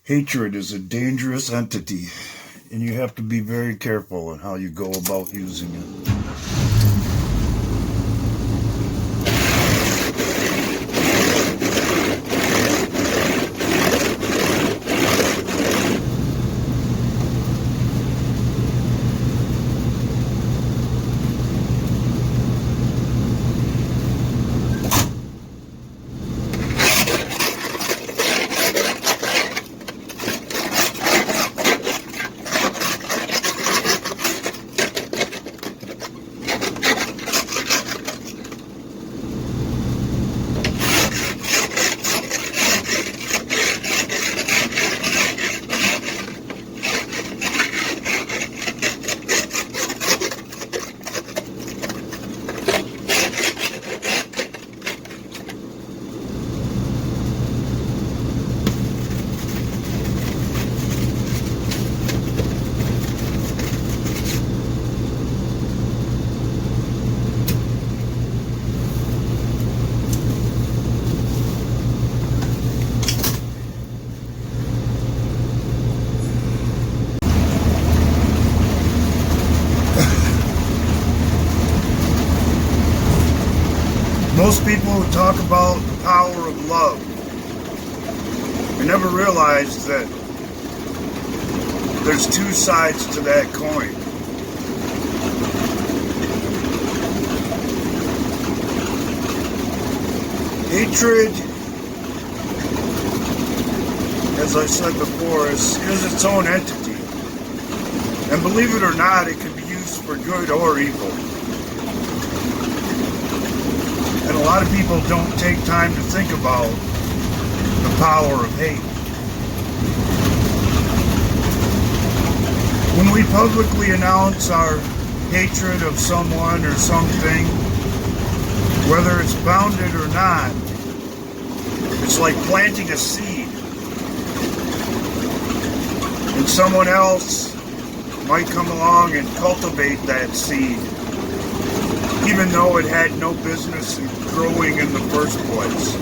Hatred is a dangerous entity, and you have to be very careful in how you go about using it. Most people talk about the power of love. They never realize that there's two sides to that coin. Hatred, as I said before, is its own entity. And believe it or not, it can be used for good or evil. And a lot of people don't take time to think about the power of hate. When we publicly announce our hatred of someone or something, whether it's founded or not, it's like planting a seed. And someone else might come along and cultivate that seed, even though it had no business in growing in the first place.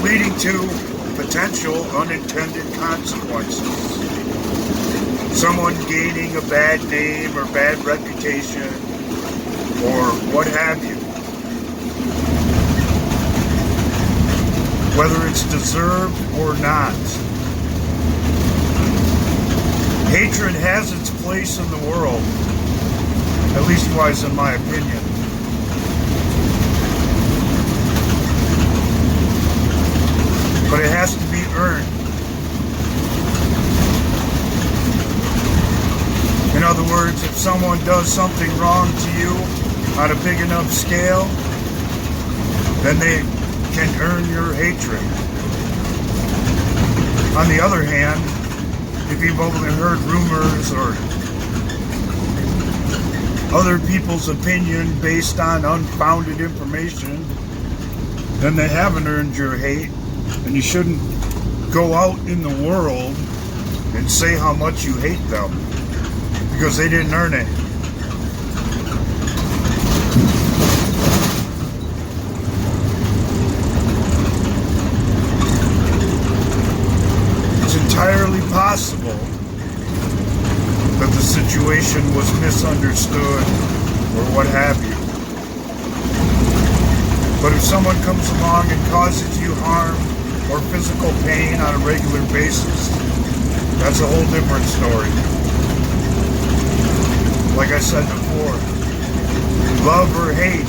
Leading to potential unintended consequences. Someone gaining a bad name or bad reputation or what have you. Whether it's deserved or not. Hatred has its place in the world, at least wise in my opinion. But it has to be earned. In other words, if someone does something wrong to you on a big enough scale, then they can earn your hatred. On the other hand, if you've only heard rumors or other people's opinion based on unfounded information, then they haven't earned your hate, and you shouldn't go out in the world and say how much you hate them, because they didn't earn it. It's entirely possible that the situation was misunderstood or what have you. But if someone comes along and causes you harm or physical pain on a regular basis, that's a whole different story. Like I said before, love or hate,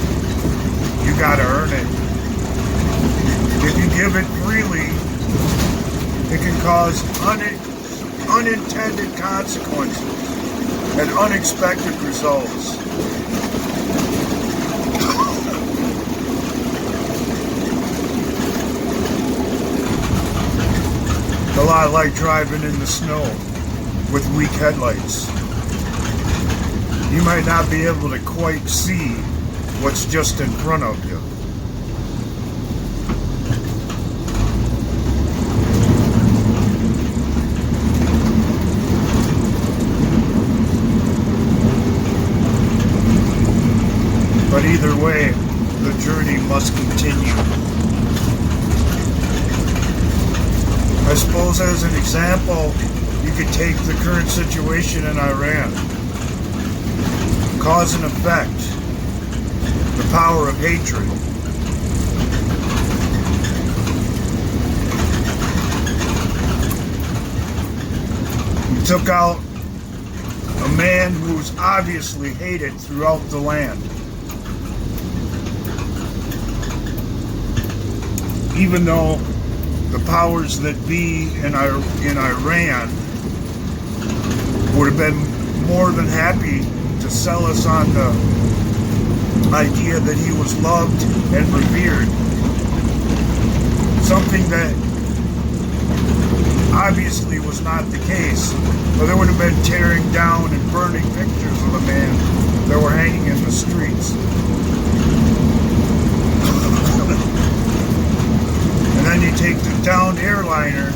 you gotta earn it. If you give it freely, it can cause unintended consequences and unexpected results. A lot like driving in the snow with weak headlights. You might not be able to quite see what's just in front of you. But either way, the journey must continue. I suppose as an example, you could take the current situation in Iran. Cause and effect. The power of hatred. You took out a man who's obviously hated throughout the land. Even though the powers that be in Iran would have been more than happy to sell us on the idea that he was loved and revered. Something that obviously was not the case, or they would have been tearing down and burning pictures of the man that were hanging in the streets. And then you take the downed airliner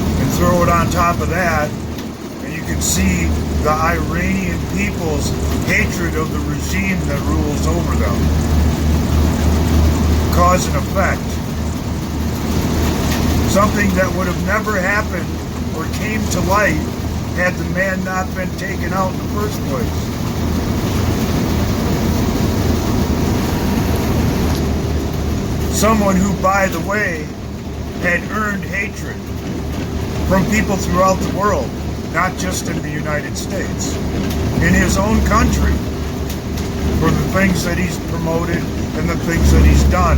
and throw it on top of that, and you can see the Iranian people's hatred of the regime that rules over them. Cause and effect. Something that would have never happened or came to light had the man not been taken out in the first place. Someone who, by the way, had earned hatred from people throughout the world, not just in the United States, in his own country, for the things that he's promoted and the things that he's done.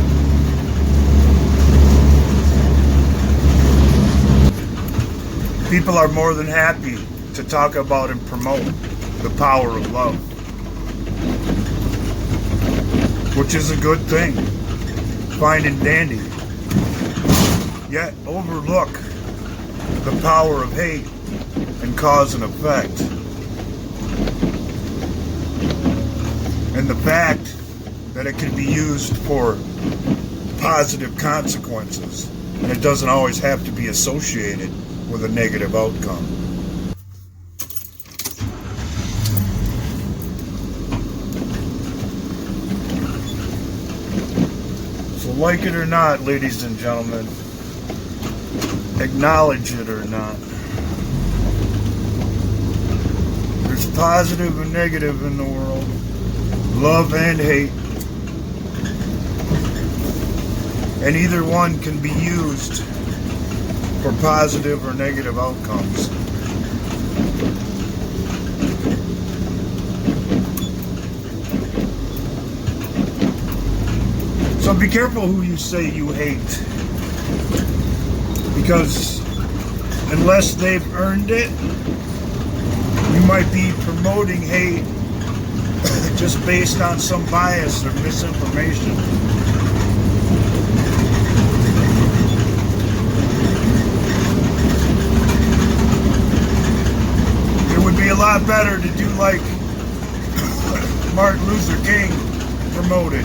People are more than happy to talk about and promote the power of love, which is a good thing, fine and dandy, yet overlook the power of hate and cause and effect, and the fact that it can be used for positive consequences, and it doesn't always have to be associated with a negative outcome. So like it or not, ladies and gentlemen, acknowledge it or not, there's positive and negative in the world, love and hate, and either one can be used for positive or negative outcomes. So be careful who you say you hate, because unless they've earned it, you might be promoting hate just based on some bias or misinformation. A lot better to do like Martin Luther King promoted.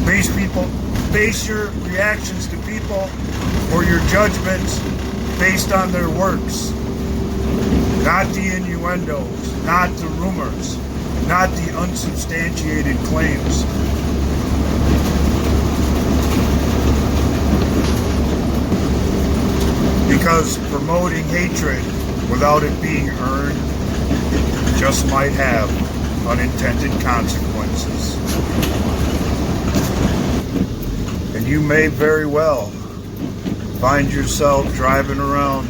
Base your reactions to people or your judgments based on their works. Not the innuendos, not the rumors, not the unsubstantiated claims. Because promoting hatred without it being earned just might have unintended consequences. And you may very well find yourself driving around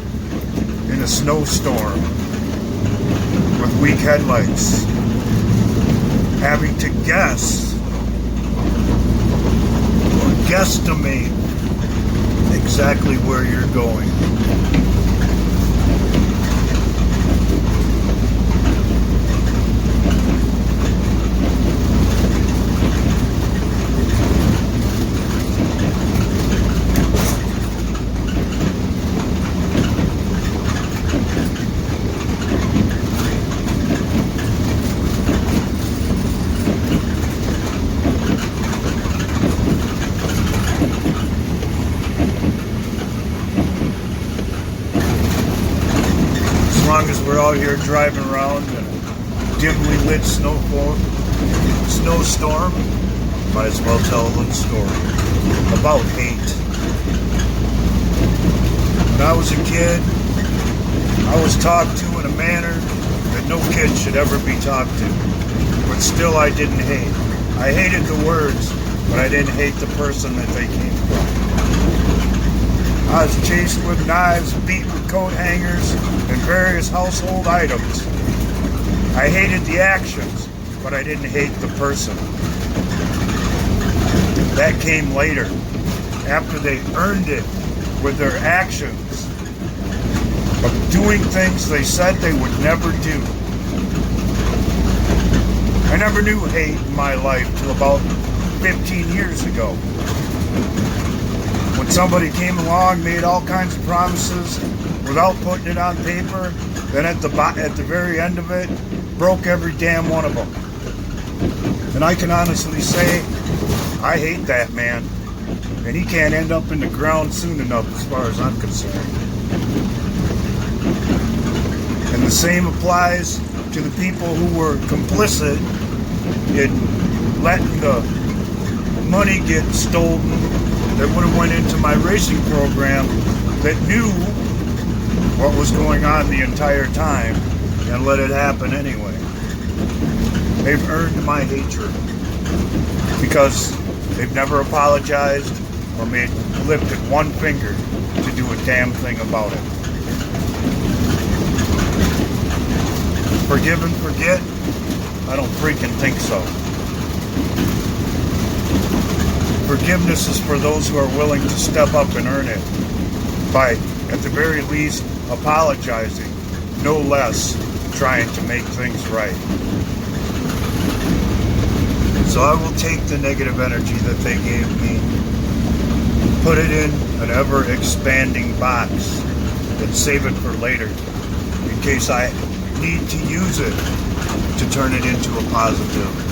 in a snowstorm with weak headlights, having to guess or guesstimate exactly where you're going. As long as we're out here driving around in a dimly lit snowfall, snowstorm, might as well tell a little story about hate. When I was a kid, I was talked to in a manner that no kid should ever be talked to. But still I didn't hate. I hated the words, but I didn't hate the person that they came from. I was chased with knives, beat with coat hangers, and various household items. I hated the actions, but I didn't hate the person. That came later, after they earned it with their actions of doing things they said they would never do. I never knew hate in my life till about 15 years ago. When somebody came along, made all kinds of promises without putting it on paper, then at the very end of it, broke every damn one of them. And I can honestly say, I hate that man. And he can't end up in the ground soon enough as far as I'm concerned. And the same applies to the people who were complicit in letting the money get stolen that would have went into my racing program, that knew what was going on the entire time and let it happen anyway. They've earned my hatred because they've never apologized or lifted one finger to do a damn thing about it. Forgive and forget? I don't freaking think so. Forgiveness is for those who are willing to step up and earn it by, at the very least, apologizing, no less trying to make things right. So I will take the negative energy that they gave me, put it in an ever-expanding box, and save it for later, in case I need to use it to turn it into a positive.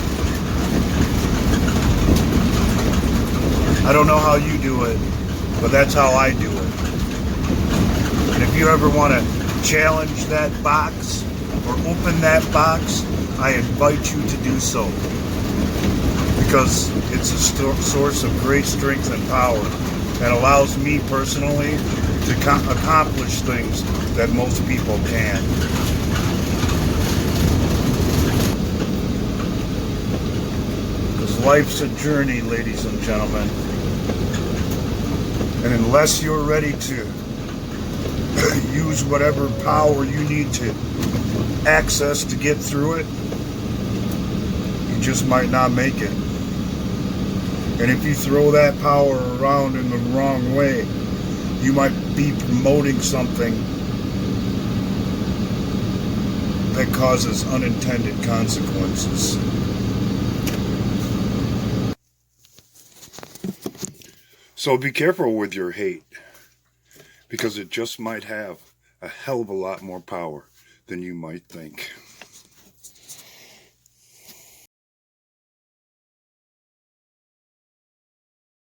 I don't know how you do it, but that's how I do it. And if you ever want to challenge that box or open that box, I invite you to do so. Because it's a source of great strength and power and allows me personally to accomplish things that most people can't. Because life's a journey, ladies and gentlemen. And unless you're ready to use whatever power you need to access to get through it, you just might not make it. And if you throw that power around in the wrong way, you might be promoting something that causes unintended consequences. So be careful with your hate, because it just might have a hell of a lot more power than you might think.